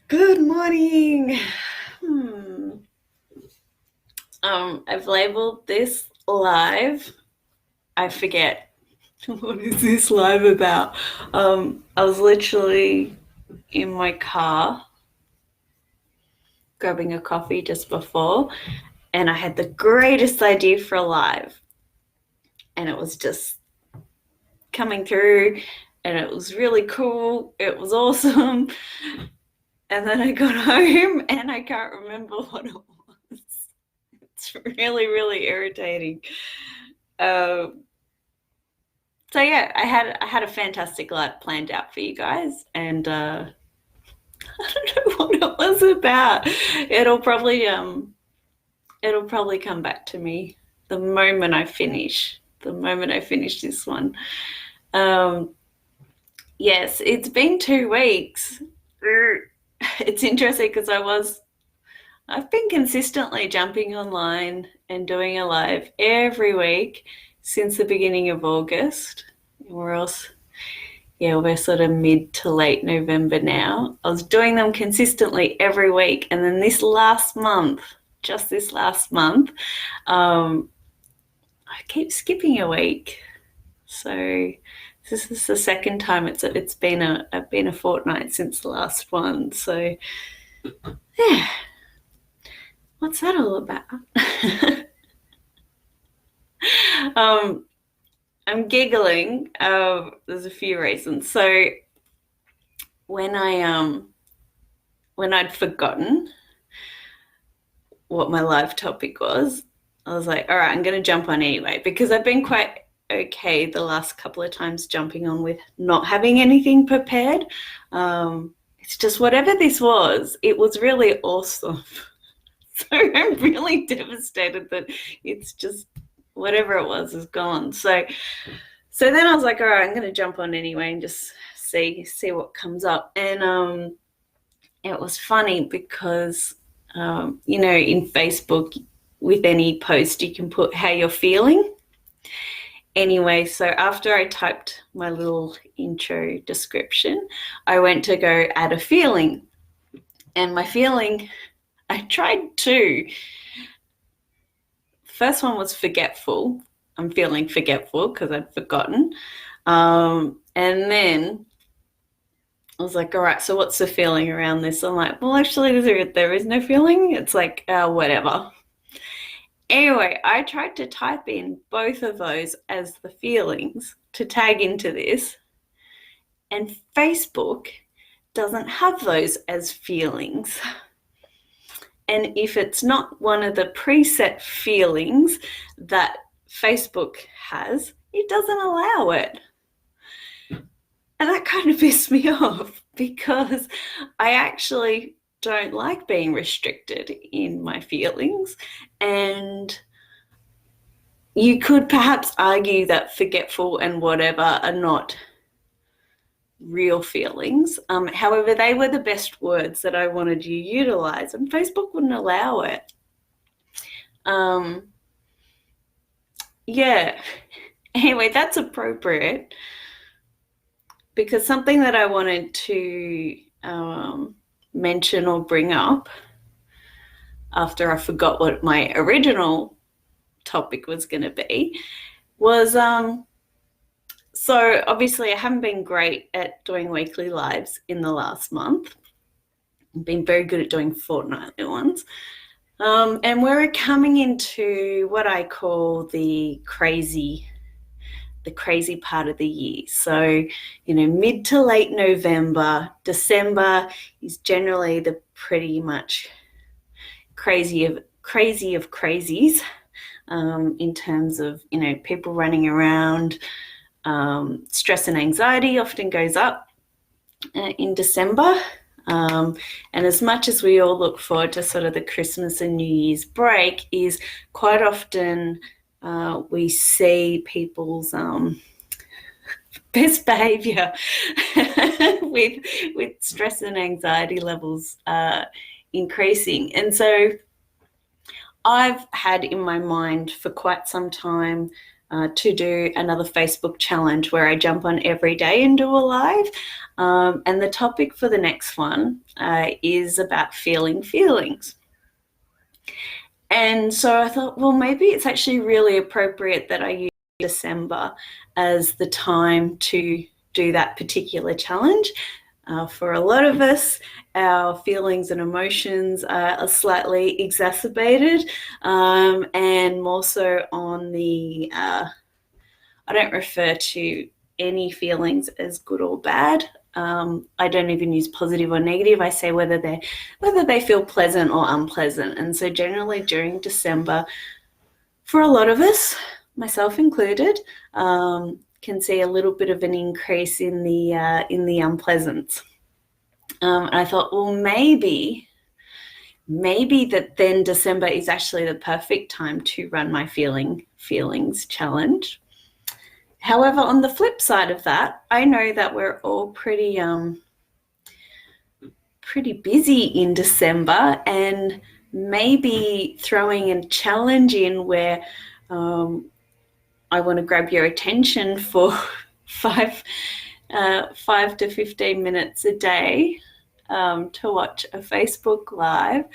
Good morning. I've labeled this live. I forget what is this live about. I was literally in my car grabbing a coffee just before, and I had the greatest idea for a live, and it was just coming through, and it was really cool. It was awesome. And then I got home and I can't remember what it was. It's really, really irritating. So yeah, I had a fantastic life planned out for you guys, and I don't know what it was about. It'll probably come back to me the moment I finish. The moment I finish this one. Yes, it's been 2 weeks. It's interesting because I've been consistently jumping online and doing a live every week since the beginning of August. We're sort of mid to late November now. I was doing them consistently every week, and then this last month, I keep skipping a week. So this is the second time it's been a fortnight since the last one. So yeah, what's that all about? I'm giggling. There's a few reasons. So when I'd forgotten what my live topic was, I was like, all right, I'm going to jump on anyway, because I've been quite okay the last couple of times jumping on with not having anything prepared. It's just whatever this was, it was really awesome. So I'm really devastated that it's just whatever it was is gone. So then I was like, all right, I'm going to jump on anyway and just see what comes up. And it was funny because, in Facebook, with any post, you can put how you're feeling. Anyway, so after I typed my little intro description, I went to go add a feeling. And my feeling, I tried two. First one was forgetful. I'm feeling forgetful because I'd forgotten. And then I was like, all right, so what's the feeling around this? I'm like, well, actually, there is no feeling. It's like, whatever. Anyway, I tried to type in both of those as the feelings to tag into this, and Facebook doesn't have those as feelings. And if it's not one of the preset feelings that Facebook has, it doesn't allow it. And that kind of pissed me off because I actually don't like being restricted in my feelings. And you could perhaps argue that forgetful and whatever are not real feelings. However, they were the best words that I wanted you to utilize, and Facebook wouldn't allow it. Yeah. Anyway, that's appropriate because something that I wanted to mention or bring up after I forgot what my original topic was going to be was so obviously I haven't been great at doing weekly lives in the last month. I've been very good at doing fortnightly ones. And we're coming into what I call the crazy part of the year. So, mid to late November, December is generally the pretty much crazy of crazies in terms of, people running around. Stress and anxiety often goes up in December. And as much as we all look forward to sort of the Christmas and New Year's break, is quite often we see people's best behaviour with stress and anxiety levels increasing. And so I've had in my mind for quite some time to do another Facebook challenge where I jump on every day and do a live. And the topic for the next one is about feeling feelings. And so I thought, well, maybe it's actually really appropriate that I use December as the time to do that particular challenge. For a lot of us, our feelings and emotions are slightly exacerbated, and more so on the, I don't refer to any feelings as good or bad. I don't even use positive or negative. I say whether they feel pleasant or unpleasant. And so generally during December, for a lot of us, myself included, can see a little bit of an increase in the unpleasants. And I thought, well, maybe that then December is actually the perfect time to run my feelings challenge. However, on the flip side of that, I know that we're all pretty busy in December, and maybe throwing a challenge in where I want to grab your attention for 5 to 15 minutes a day to watch a Facebook Live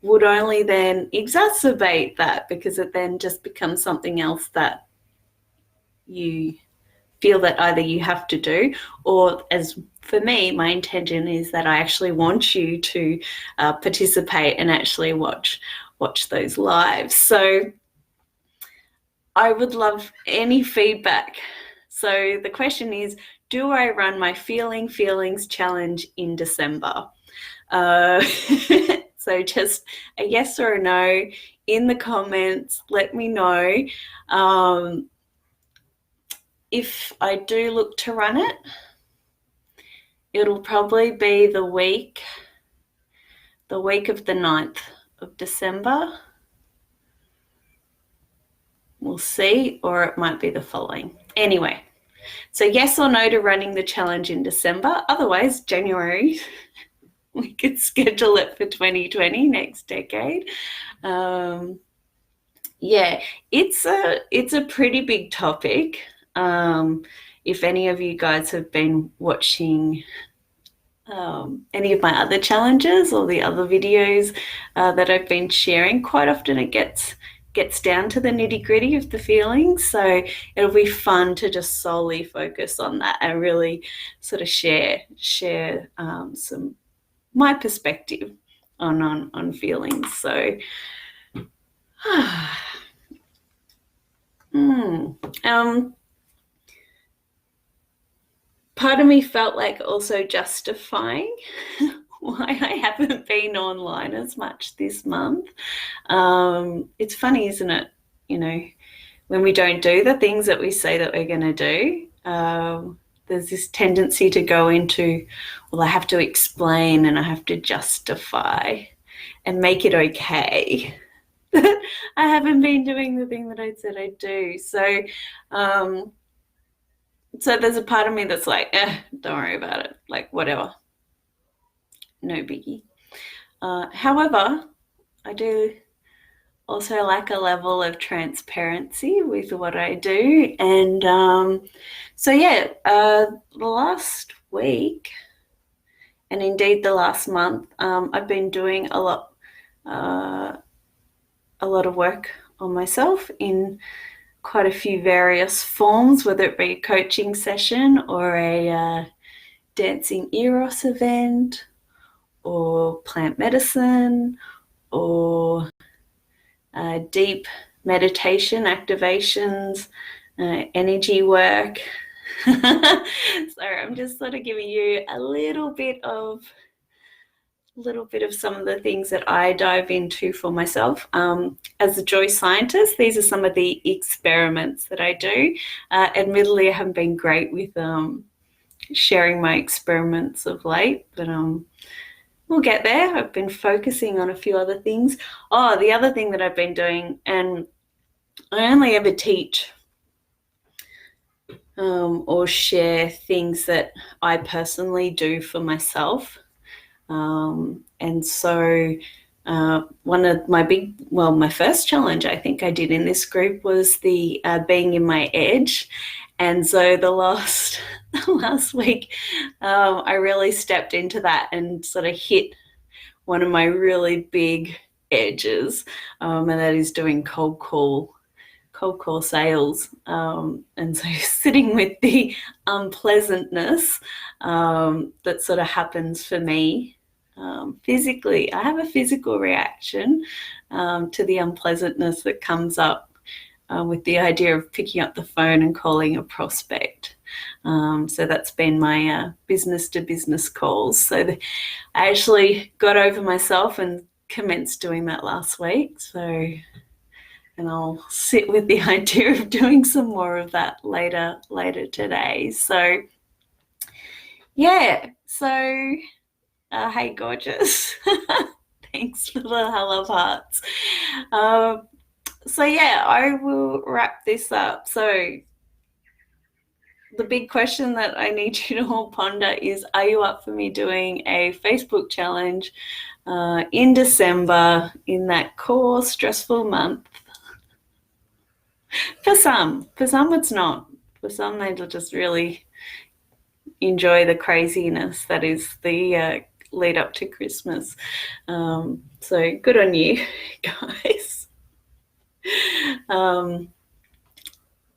would only then exacerbate that, because it then just becomes something else that you feel that either you have to do, or, as for me, my intention is that I actually want you to participate and actually watch those lives. So I would love any feedback. So the question is, do I run my feelings challenge in December? So just a yes or a no in the comments. Let me know. If I do look to run it, it'll probably be the week of the 9th of December. We'll see, or it might be the following. Anyway, so yes or no to running the challenge in December. Otherwise, January, we could schedule it for 2020, next decade. Yeah, it's a pretty big topic. If any of you guys have been watching any of my other challenges or the other videos that I've been sharing, quite often it gets down to the nitty-gritty of the feelings. So it'll be fun to just solely focus on that and really sort of share some my perspective on feelings. So part of me felt like also justifying why I haven't been online as much this month. It's funny, isn't it? You know, when we don't do the things that we say that we're going to do, there's this tendency to go into, well, I have to explain and I have to justify and make it okay that I haven't been doing the thing that I said I'd do. So, so there's a part of me that's like, don't worry about it. Like, whatever. No biggie. However, I do also like a level of transparency with what I do. And so, yeah, the last week, and indeed the last month, I've been doing a lot of work on myself in quite a few various forms, whether it be a coaching session or a dancing eros event, or plant medicine, or deep meditation activations, energy work. So I'm just sort of giving you a little bit of some of the things that I dive into for myself. As a joy scientist, these are some of the experiments that I do. Admittedly, I haven't been great with sharing my experiments of late, but we'll get there. I've been focusing on a few other things. Oh, the other thing that I've been doing, and I only ever teach or share things that I personally do for myself. And so one of my first challenge I think I did in this group was the being in my edge. And so the last week, I really stepped into that and sort of hit one of my really big edges, and that is doing cold call sales. And so sitting with the unpleasantness that sort of happens for me physically. I have a physical reaction to the unpleasantness that comes up with the idea of picking up the phone and calling a prospect. So that's been my business to business calls. So I actually got over myself and commenced doing that last week. So, and I'll sit with the idea of doing some more of that later today. So, yeah. So, hey, gorgeous. Thanks for the hello hearts. So, yeah, I will wrap this up. So, the big question that I need you to all ponder is, are you up for me doing a Facebook challenge in December in that core stressful month? For some it's not. For some, they'll just really enjoy the craziness that is the lead up to Christmas. So good on you, guys.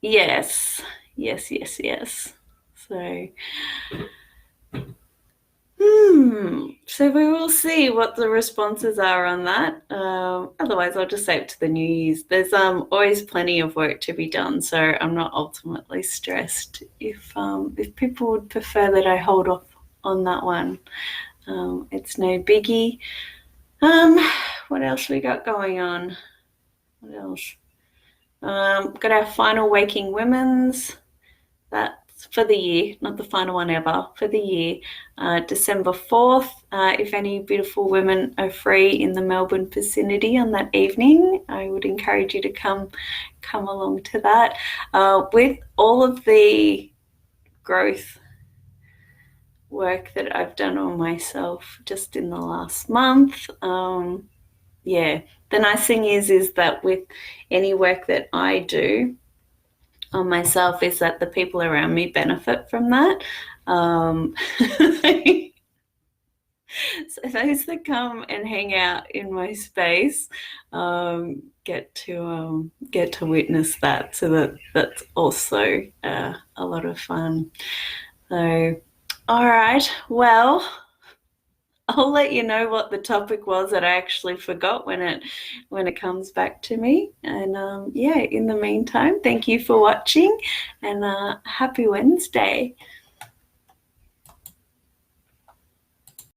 Yes. So, so we will see what the responses are on that. Otherwise, I'll just say it to the New Year's. There's always plenty of work to be done, so I'm not ultimately stressed. If people would prefer that I hold off on that one, it's no biggie. What else we got going on? What else? Got our final Waking Women's. That's for the year, not the final one ever, for the year, December 4th. If any beautiful women are free in the Melbourne vicinity on that evening, I would encourage you to come along to that. With all of the growth work that I've done on myself just in the last month, the nice thing is that with any work that I do on myself is that the people around me benefit from that. So those that come and hang out in my space get to witness that. So that's also a lot of fun. So, all right, well, I'll let you know what the topic was that I actually forgot when it comes back to me. And in the meantime, thank you for watching, and happy Wednesday.